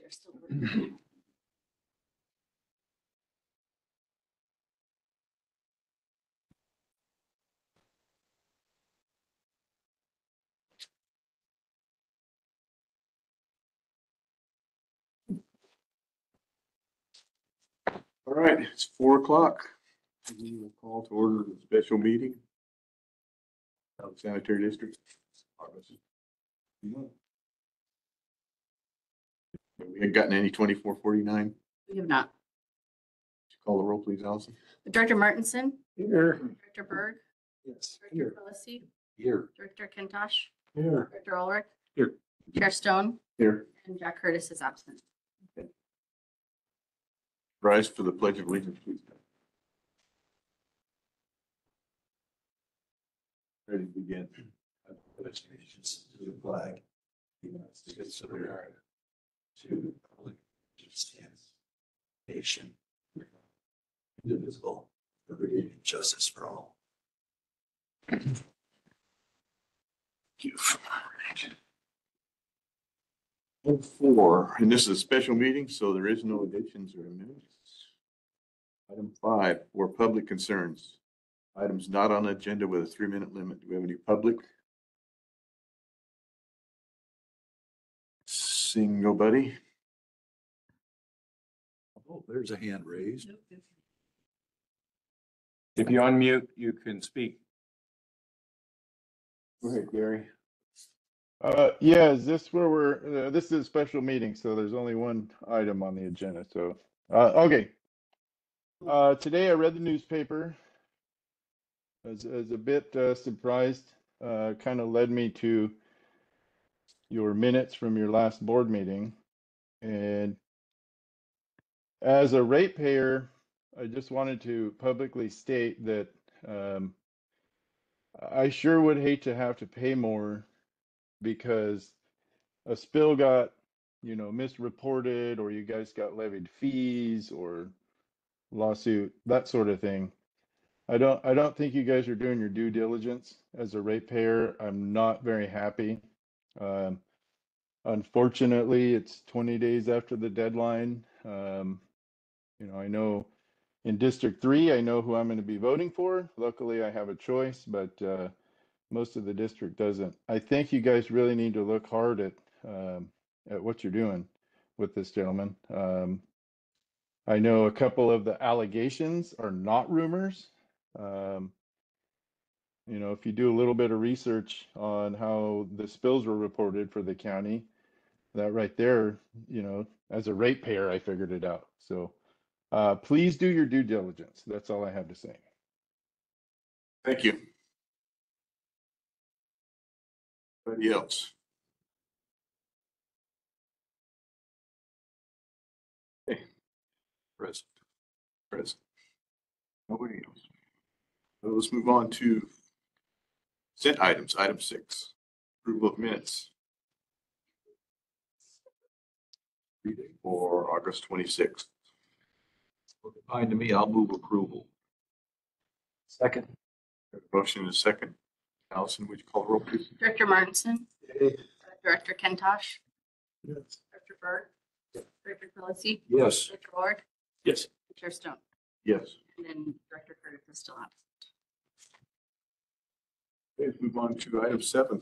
They're still working. All right, it's 4 o'clock. We will call to order the special meeting of the Sanitary District. We haven't gotten any 2449. We have not. Call the roll, please, Allison. Director Martinson. Here. Director Berg. Yes. Director Pelosi. Here. Director Kintosh. Here. Director Ulrich. Here. Chair Stone. Here. And Jack Curtis is absent. Rise for the Pledge of Allegiance, please. Ready to begin. I pledge allegiance to the flag of the United States of America, to the republic which stands, nation, indivisible, liberty and justice for all. Thank you. 4, and this is a special meeting, so there is no additions or amendments. Item 5, for public concerns. Items not on the agenda with a 3-minute limit. Do we have any public? Seeing nobody. Oh, there's a hand raised. If you unmute, you can speak. Go ahead, Gary. Yeah, is this where we're, this is a special meeting, so there's only one item on the agenda, so, okay. Today I read the newspaper. I was a bit surprised, kind of led me to your minutes from your last board meeting. And as a ratepayer, I just wanted to publicly state that I sure would hate to have to pay more because a spill got, misreported, or you guys got levied fees or lawsuit, that sort of thing. I don't think you guys are doing your due diligence as a ratepayer. I'm not very happy. Unfortunately, it's 20 days after the deadline. I know in District 3, I know who I'm going to be voting for. Luckily, I have a choice, but most of the district doesn't. I think you guys really need to look hard at what you're doing with this gentleman. I know a couple of the allegations are not rumors. If you do a little bit of research on how the spills were reported for the county, that right there, as a ratepayer, I figured it out. So please do your due diligence. That's all I have to say. Thank you. Anybody else? Okay. Present. Nobody else. Well, let's move on to consent items. Item 6, approval of minutes for August 26th. Fine to me, I'll move approval. Second. Motion is second. Allison, would you call the roll, please? Director Martinson. Yay. Director Kintosh. Yes. Director Berg. Director Pelosi. Yes. Director Ulrich. Yes. Chair Stone. Yes. And then Director Curtis is still absent. Okay, let's move on to item 7.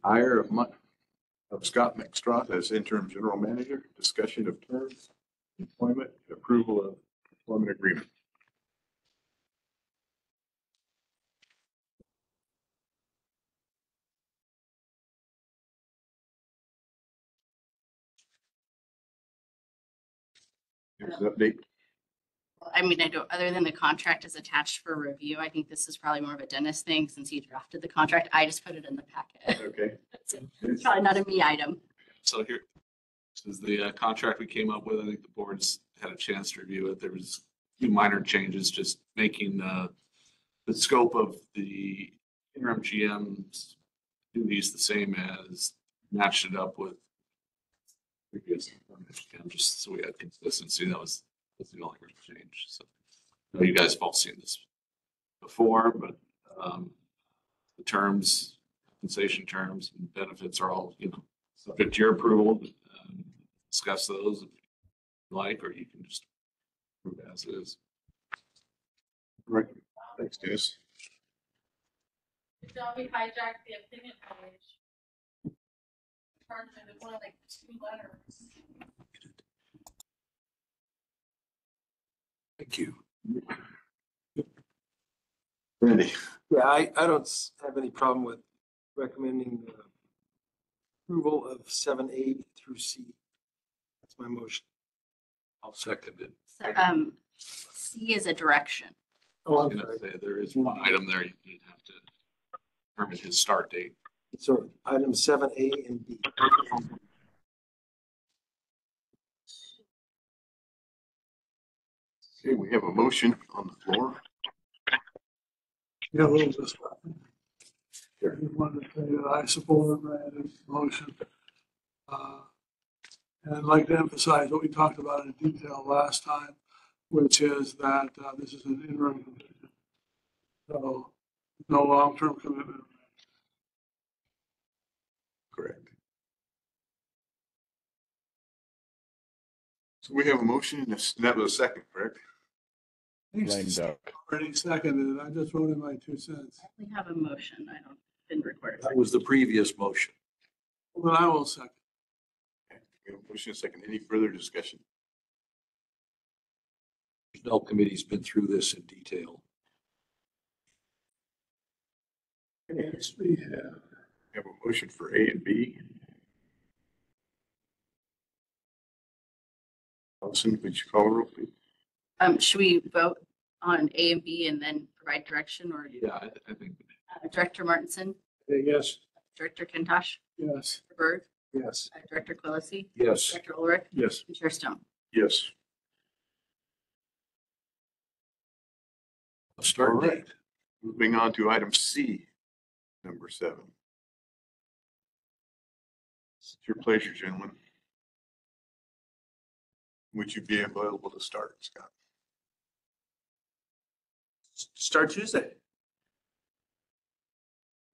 Hire of Scott McStroth as interim general manager, discussion of terms, employment, and approval of employment agreement. Here's an update. I mean, I don't, other than the contract is attached for review, I think this is probably more of a Dennis thing since he drafted the contract. I just put it in the packet. Okay. It's probably not a me item. So here, this is the contract we came up with. I think the board's had a chance to review it. There was a few minor changes, just making the scope of the interim GM's duties the same as matched it up with previous, just so we had consistency. That's the only real change. So I know you guys have all seen this before, but the terms, compensation terms and benefits are all, subject to your approval. discuss those if you like, or you can just approve it as is. Right. Thanks, Dennis. Shall we hijack the opinion page? Turn it into one of like 2 letters. Thank you. Randy, Yeah, I don't have any problem with recommending approval of 7A through C. That's my motion. I'll second it. So, C is a direction. Oh, I I'm was gonna sorry. say, there is one item there you'd have to determine his start date. So item 7A and B. okay, we have a motion on the floor. Yeah, a little bit. I just wanted to say that I support Randy's motion. And I'd like to emphasize what we talked about in detail last time, which is that this is an interim position. So no long-term commitment. Correct. So we have a motion and that was a second, correct? Lame duck. Already seconded. I just wrote in my 2 cents. We have a motion. Didn't record it. That was the previous motion. Well, I will second. Okay, we have a motion and a second. Any further discussion? Personnel committee's been through this in detail. Yes, we have. We have a motion for A and B. Allison, would you call a roll, please? Should we vote on A and B and then provide direction, or Yeah, I think Director Martinson, Yes. Director Kintosh, Yes. Berg, Yes. Director Quillisi, Yes. Director Ulrich, Yes. and Chair Stone. Yes. Start All right. date. Moving on to item C, number 7. It's your pleasure, gentlemen. Would you be available to start, Scott? Start Tuesday.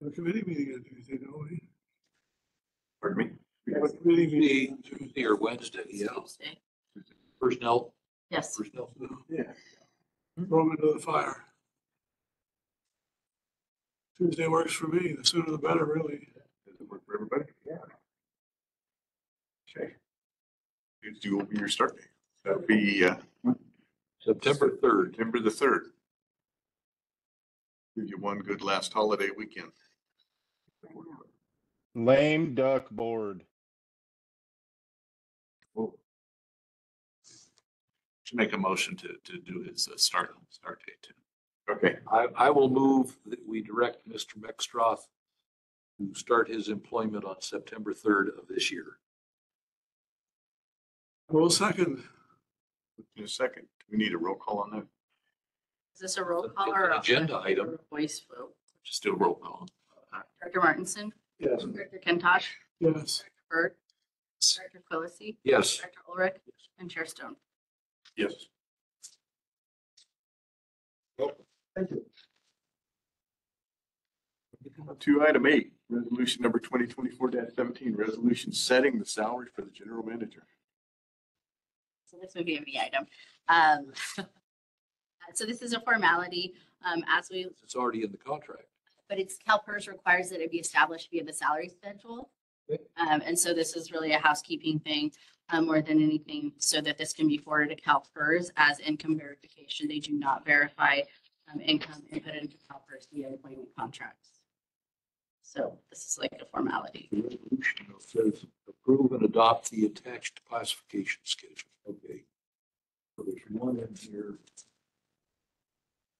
The committee meeting on Tuesday, don't we? Pardon me? We have a committee meeting on Tuesday. Tuesday or Wednesday, yeah. Tuesday. Personnel. Yes. Personnel. Yeah. Throw them into the fire. Tuesday works for me. The sooner the better, really. Does it work for everybody? Yeah. Okay. Did you open your start date? That'll be September 3rd. September the 3rd. Give you one good last holiday weekend. Lame duck board. should make a motion to do his start date too. Okay, I will move that we direct Mr. Mextroth to start his employment on September 3rd of this year. I will second. in a second. Do we need a roll call on that? Is this a roll It's call an or agenda item. or a voice vote? Just do a roll call. Director Martinson, Yes. Director Kintosh, Yes. Berg, Director Quillisi, Yes. Director Ulrich, and Chair Stone. Yes. Thank you. To item 8, resolution number 2024-17, resolution setting the salary for the general manager. So this would be a me item. So this is a formality, It's already in the contract. but it's CalPERS requires that it be established via the salary schedule. Okay. And so this is really a housekeeping thing, more than anything, so that this can be forwarded to CalPERS as income verification. They do not verify income input into CalPERS via employment contracts. So this is like a formality. The resolution says approve and adopt the attached classification schedule. Okay. So there's one in here.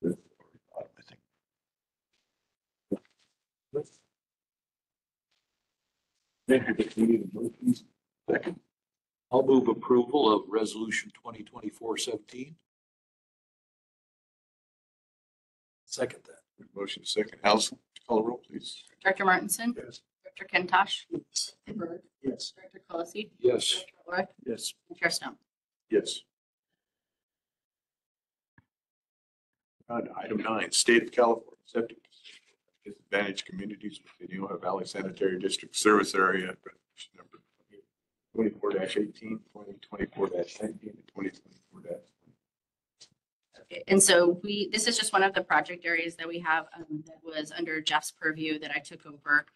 I think. Second. I'll move approval of resolution 2024-17. Second that. Motion second. Allison, call the roll, please. Director Martinson. Yes. Director Kintosh. Berg, Yes. Director Quillisi. Yes. Director Ulrich, Yes. and Chair Stone. Yes. Item 9, State of California Septic Disadvantaged Communities within the Ohio Valley Sanitary District Service Area. Resolution number 2024-18, 2024-19, and 2024-. Okay, and so this is just one of the project areas that we have that was under Jeff's purview that I took over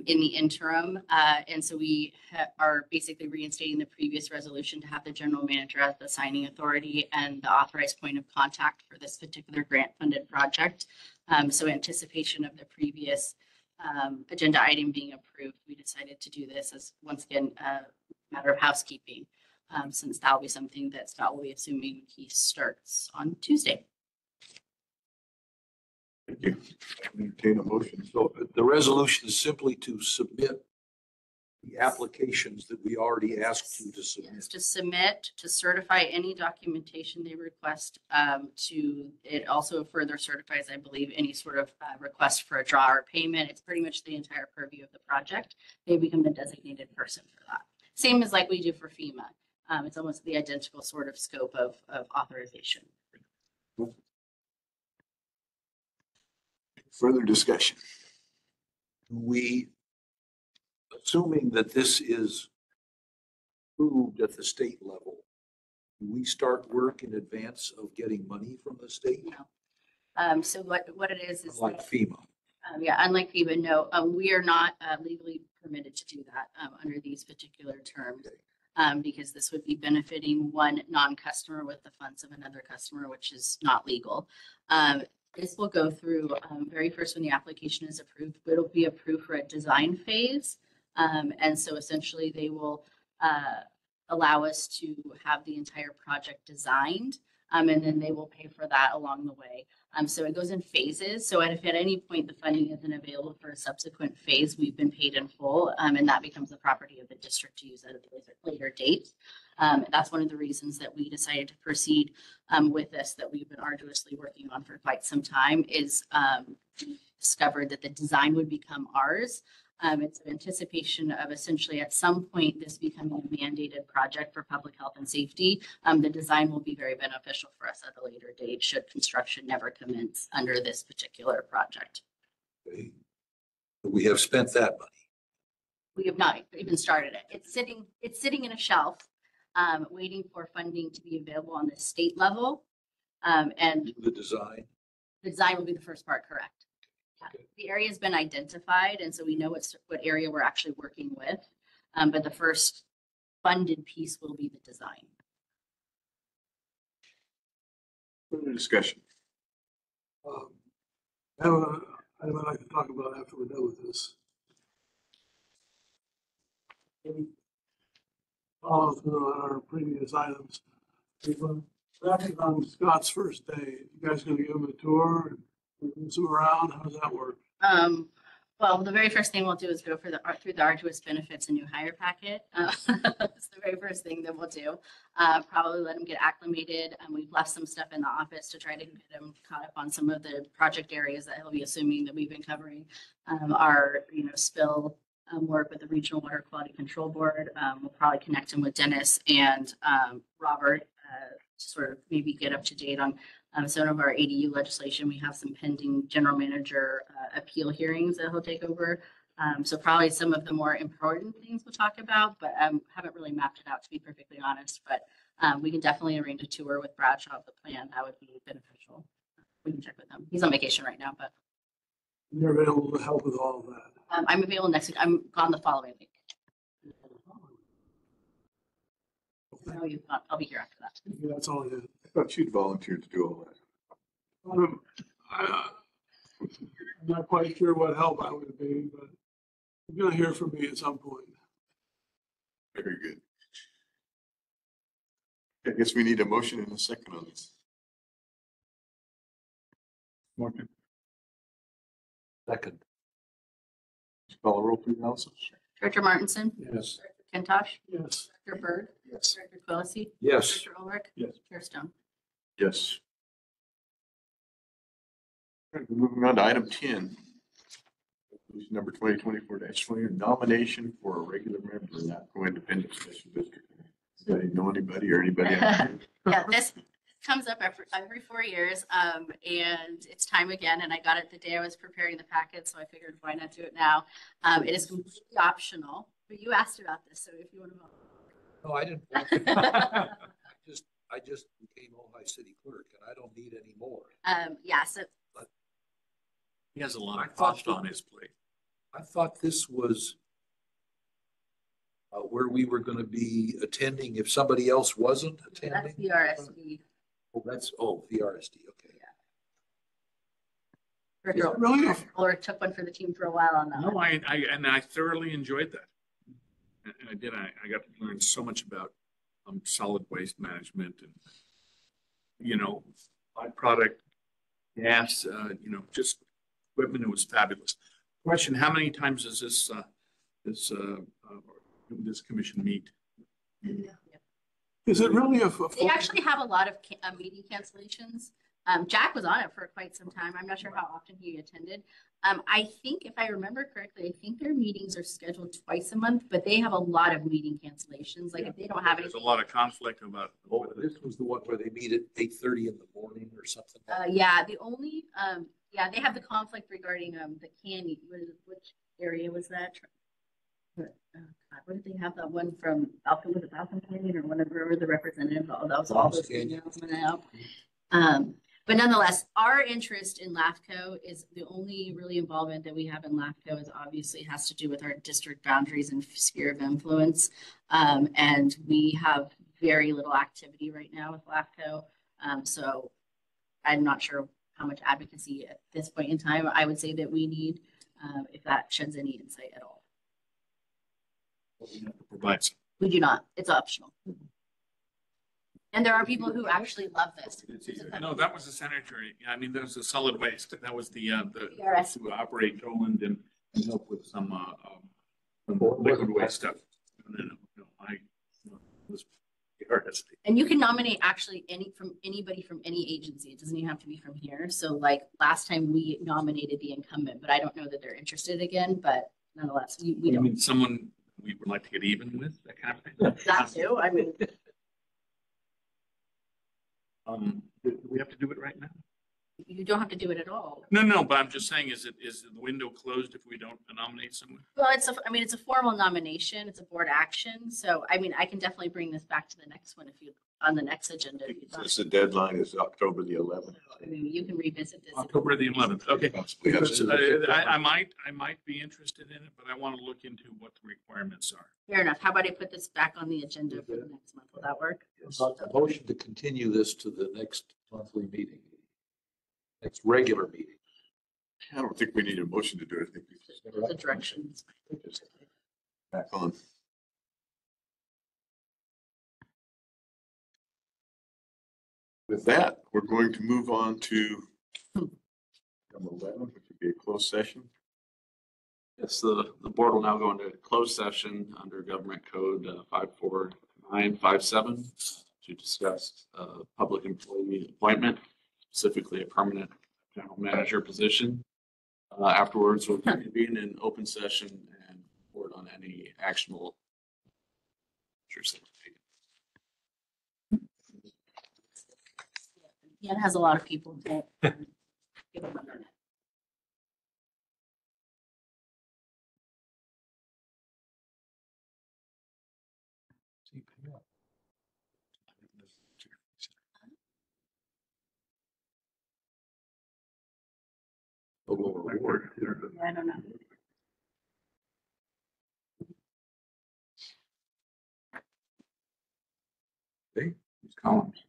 in the interim. And so we are basically reinstating the previous resolution to have the general manager as the signing authority and the authorized point of contact for this particular grant funded project. So anticipation of the previous agenda item being approved, we decided to do this as once again a matter of housekeeping. Since that'll be something that Scott will be assuming he starts on Tuesday. Thank you. Entertain a motion. So the resolution is simply to submit the applications that we already asked you to submit. Yes, to submit, to certify any documentation they request. It also further certifies, I believe, any sort of request for a draw or payment. It's pretty much the entire purview of the project. They become the designated person for that. Same as like we do for FEMA. It's almost the identical sort of scope of authorization. Further discussion. We, assuming that this is approved at the state level, do we start work in advance of getting money from the state? No. So what it is Like FEMA. Yeah, unlike FEMA, no, we are not legally permitted to do that under these particular terms. Because this would be benefiting one non-customer with the funds of another customer, which is not legal. This will go through very first when the application is approved, but it'll be approved for a design phase. And so essentially they will allow us to have the entire project designed. And then they will pay for that along the way. So it goes in phases. So if at any point the funding isn't available for a subsequent phase, we've been paid in full, and that becomes the property of the district to use at a later date. That's one of the reasons that we decided to proceed with this, that we've been arduously working on for quite some time, is we discovered that the design would become ours. It's an anticipation of essentially at some point this becoming a mandated project for public health and safety. The design will be very beneficial for us at a later date should construction never commence under this particular project. Okay. We have spent that money. We have not even started it. It's sitting in a shelf, waiting for funding to be available on the state level. And The design. the design will be the first part, correct? Yeah. The area has been identified, and so we know what area we're actually working with. But the first funded piece will be the design. Further discussion. I have an item I'd like to talk about after we're done with this. Follow through on our previous items. Back on Scott's first day, you guys gonna give him a tour and zoom around? How does that work? Well, the very first thing we'll do is go through the arduous benefits and new hire packet. That's the very first thing that we'll do. Probably let him get acclimated. We've left some stuff in the office to try to get him caught up on some of the project areas that he'll be assuming that we've been covering. Our, spill work with the Regional Water Quality Control Board. We'll probably connect him with Dennis and Robert to sort of maybe get up to date on some of our ADU legislation. We have some pending general manager appeal hearings that he'll take over. So probably some of the more important things we'll talk about, but haven't really mapped it out, to be perfectly honest. But we can definitely arrange a tour with Bradshaw of the plan. That would be beneficial. We can check with him. He's on vacation right now, but You're available to help with all of that. I'm available next week. I'm gone the following week. No, you've not. I'll be here after that. Yeah, that's all I had. I thought you'd volunteered to do all that. I'm not quite sure what help I would be, but you're gonna hear from me at some point. Very good. I guess we need a motion and a second on this. Martin, Second. call a roll, please, Allison. Director Martinson, Yes. Director Kentosh, Yes. Director Bird, Yes. Director Quillisi, Yes. Director Ulrich, Yes. Chair Stone. Yes. All right, moving on to item 10. Resolution number 2024-20, nomination for a regular member of the Independent Special District. Does anybody know anybody or anybody else? Yeah, this comes up every 4 years, and it's time again. And I got it the day I was preparing the packet, so I figured why not do it now. It is completely optional, but you asked about this, so if you want to No, I didn't. I just became Ojai City Clerk and I don't need any more. Yeah, so He has a lot I of thought cost on his plate. I thought this was where we were going to be attending if somebody else wasn't that's attending. the RSV. Oh, VRSD. Okay. Yeah. Is it really? Or took one for the team for a while on that No, one. I thoroughly enjoyed that. And I did. I got to learn so much about solid waste management and, byproduct gas, just equipment. It was fabulous. Question: how many times does this commission meet? Is it really a? They actually have a lot of meeting cancellations. Jack was on it for quite some time. I'm not sure how often he attended. I think if I remember correctly, I think their meetings are scheduled twice a month, but they have a lot of meeting cancellations. Like if they don't have There's a anything. lot of conflict about. Oh, this was the one where they meet at 8:30 in the morning or something. Yeah, the only they have the conflict regarding the canyon. Which area was that? God, what did they have that one from Falcon? Was it Falcon Canyon or one of the representatives? Oh, that was all those emails went out. But nonetheless, our interest in LAFCO is the only really involvement that we have in LAFCO is obviously has to do with our district boundaries and sphere of influence. And we have very little activity right now with LAFCO. So I'm not sure how much advocacy at this point in time I would say that we need, if that sheds any insight at all. We have to provide some. We do not. It's optional. And there are people who actually love this. No, that was the sanitary. I mean, there's the solid waste. That was the PRS. to operate Toland and help with some liquid waste stuff. No, it was PRS. And you can nominate actually anybody from any agency. It doesn't even have to be from here. So like last time we nominated the incumbent, but I don't know that they're interested again, but nonetheless, we I don't. mean, someone we would like to get even with, that kind of thing. That too. I mean, Do we have to do it right now? you don't have to do it at all. No, but I'm just saying, is the window closed if we don't nominate someone? Well, it's a formal nomination. It's a board action. So, I mean, I can definitely bring this back to the next one on the next agenda. If you'd like. Since the deadline is October the 11th. I mean, you can revisit this. October the 11th. Okay. Possibly have some- I might be interested in it, but I want to look into what the requirements are. Fair enough. How about I put this back on the agenda for the next month? Will that work? A motion to continue this to the next monthly meeting, next regular meeting. I don't think we need a motion to do it. I think we just The directions. back on. With that, we're going to move on to number 11, which would be a closed session. Yes, the board will now go into closed session under Government Code 54957 to discuss public employee appointment, specifically a permanent general manager position. Afterwards, we'll convene in open session and report on any actionable measures that were taken. Yeah, it has a lot of people that give them a minute. A lower reward. Yeah, I don't know. These columns.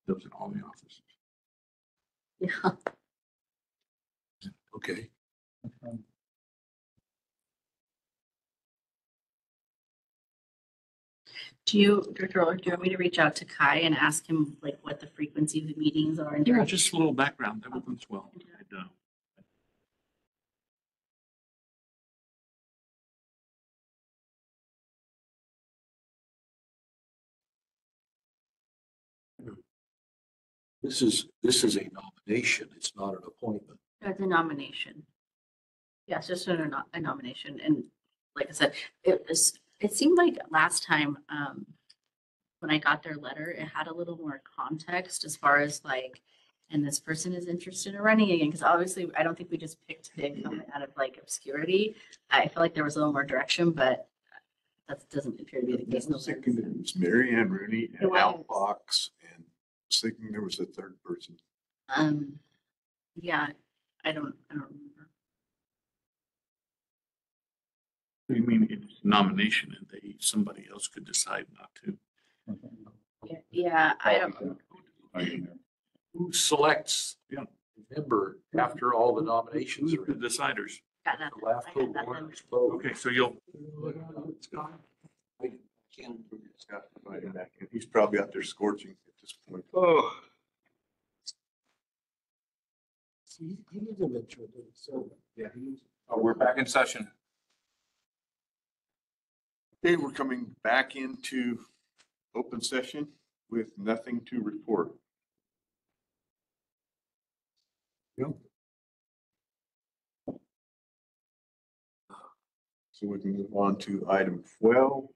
Those in all the offices. Yeah. Okay. Director Roller, do you want me to reach out to Kai and ask him like what the frequency of the meetings are? And Yeah, just a little background. That opens well. This is a nomination. It's not an appointment. It's a nomination. Yeah, it's just a nomination. And like I said, it seemed like last time, when I got their letter, it had a little more context as far as like, and this person is interested in running again. Because obviously, I don't think we just picked the incumbent out of like obscurity. I feel like there was a little more direction, but That doesn't appear to be the case. I was thinking it was Mary Ann Rooney It and Al was. Fox, and I was thinking there was a third person. Yeah, I don't remember. You mean it's nomination and somebody else could decide not to? Yeah, I don't. Who selects Yeah. a member after all the nominations Who's are the in? deciders? Got nothing. The LAFCO I got board nothing. is closed. Okay, so you'll, I can't- Scott, invite him back in. He's probably out there scorching at this point. oh, He did eventually, so. Yeah. We're back in session. Okay, we're coming back into open session with nothing to report. So we can move on to item 12.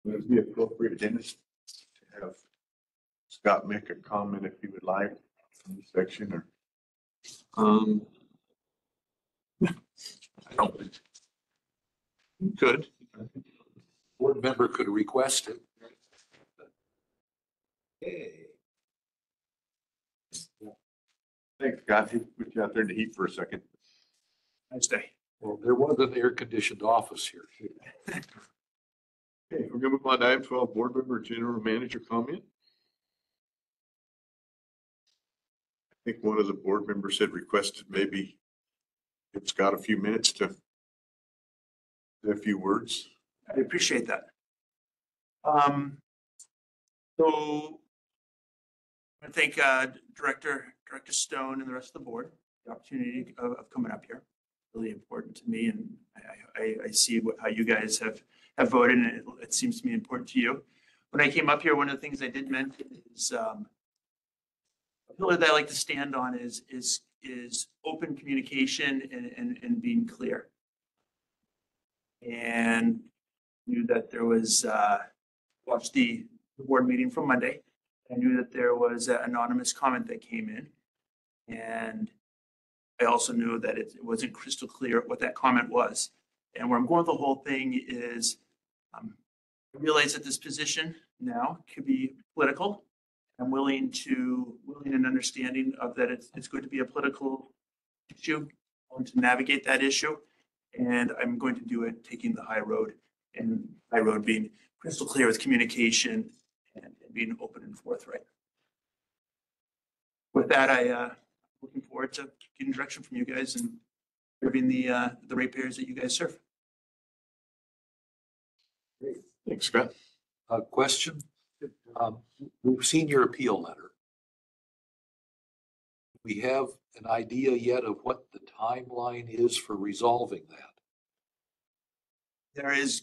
Would it be appropriate, Dennis, to have Scott make a comment if he would like in this section, or? I don't think. Good. Board member could request it. Okay. Thanks, Scott. He put you out there in the heat for a second. Nice day. Well, there was an air-conditioned office here. Okay, we're gonna move on to item 12, board member, general manager comment. I think one of the board members had requested maybe give Scott a few minutes to say a few words. I appreciate that. So I thank Director Stone and the rest of the board, the opportunity of coming up here. Really important to me, and I see how you guys have voted, and it seems to me important to you. When I came up here, one of the things I did mention is a pillar that I like to stand on is open communication and being clear. And knew that there was, watched the board meeting from Monday. I knew that there was an anonymous comment that came in. And I also knew that it wasn't crystal clear what that comment was. And where I'm going with the whole thing is I realize that this position now could be political. I'm willing and understanding of that it's going to be a political issue. I want to navigate that issue. And I'm going to do it taking the high road, and high road being crystal clear with communication and being open and forthright. With that, looking forward to getting direction from you guys and serving the ratepayers that you guys serve. Thanks, Scott. Question? We've seen your appeal letter. We have an idea yet of what the timeline is for resolving that? There is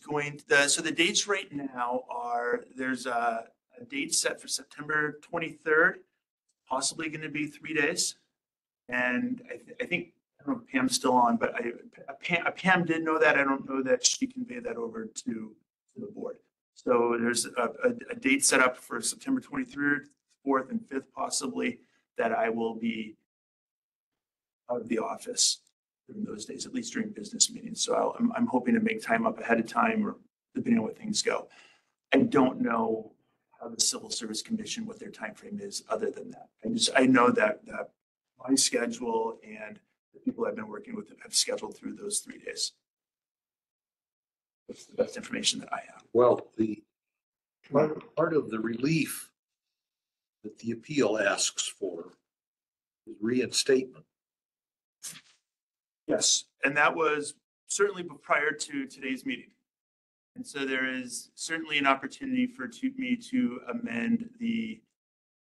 so the dates right now are, there's a date set for September 23rd, possibly going to be 3 days. And I think, I don't know if Pam's still on, but Pam did know that. I don't know that she conveyed that over to the board. So there's a date set up for September 23rd, 4th, and 5th possibly, that I will be out of the office during those days, at least during business meetings. So I'm hoping to make time up ahead of time, or depending on what things go. I don't know how the Civil Service Commission, what their time frame is other than that. I know that my schedule and the people I've been working with have scheduled through those 3 days. That's the best information that I have. Well, the part of the relief that the appeal asks for is reinstatement. Yes, and that was certainly prior to today's meeting. And so there is certainly an opportunity for me to amend the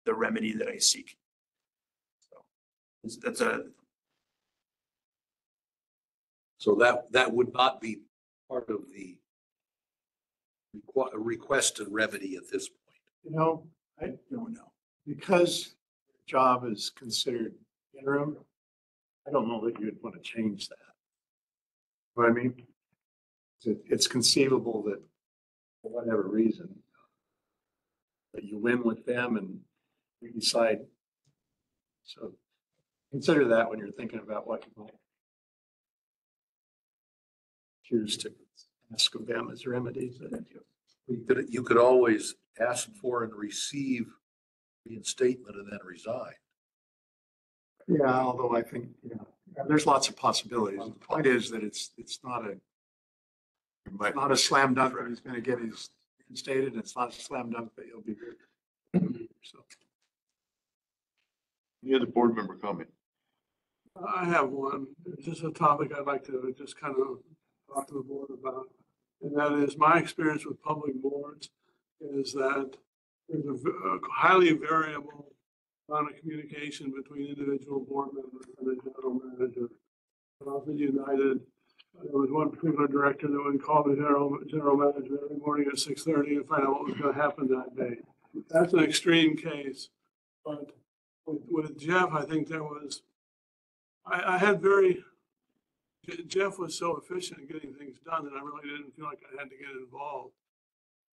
remedy that I seek. So that's So that would not be part of the requested remedy at this point. I don't know. Because job is considered interim, I don't know that you'd want to change that. What I mean, it's conceivable that for whatever reason, that you win with them and we decide. So consider that when you're thinking about what you might choose to ask of them as remedies. You could always ask for and receive reinstatement and then resign. Yeah, although I think, there's lots of possibilities. The point is that it's not a slam dunk that he's gonna get his instated. It's not a slam dunk that he'll be good. So Any other board member comment? I have one. It's just a topic I'd like to just kind of talk to the board about. And that is my experience with public boards is that there's a highly variable amount of communication between individual board members and the general manager. When I was in United, there was one particular director that would call the general manager every morning at 6:30 and find out what was going to happen that day. That's an extreme case. But with Jeff, I think there was, Jeff was so efficient in getting things done that I really didn't feel like I had to get involved.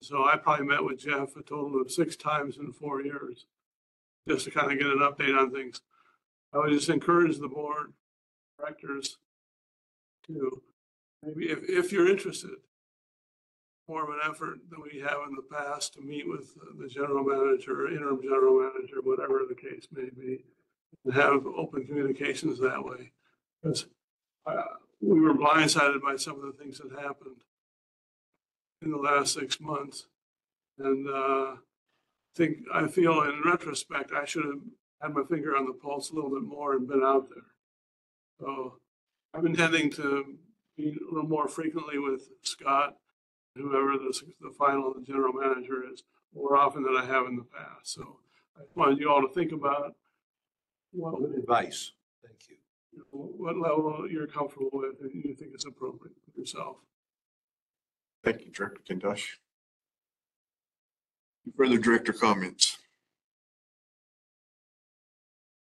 So I probably met with Jeff a total of 6 times in 4 years, just to kind of get an update on things. I would just encourage the board directors to maybe, if you're interested, more of an effort than we have in the past to meet with the general manager, interim general manager, whatever the case may be, and have open communications that way. Because we were blindsided by some of the things that happened in the last 6 months. And I feel in retrospect, I should have had my finger on the pulse a little bit more and been out there. So I'm intending to be a little more frequently with Scott, whoever the final general manager is, more often than I have in the past. So I wanted you all to think about Good advice. Thank you. what level you're comfortable with and you think is appropriate for yourself. Thank you, Director Kintosh. Any further director comments?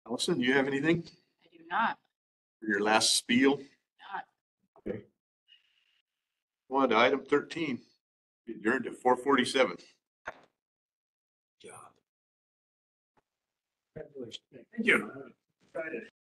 Allison, do you have anything I do not. for your last spiel? Not. Okay. On to item 13, we adjourned at 4:47. Yeah. Thank you.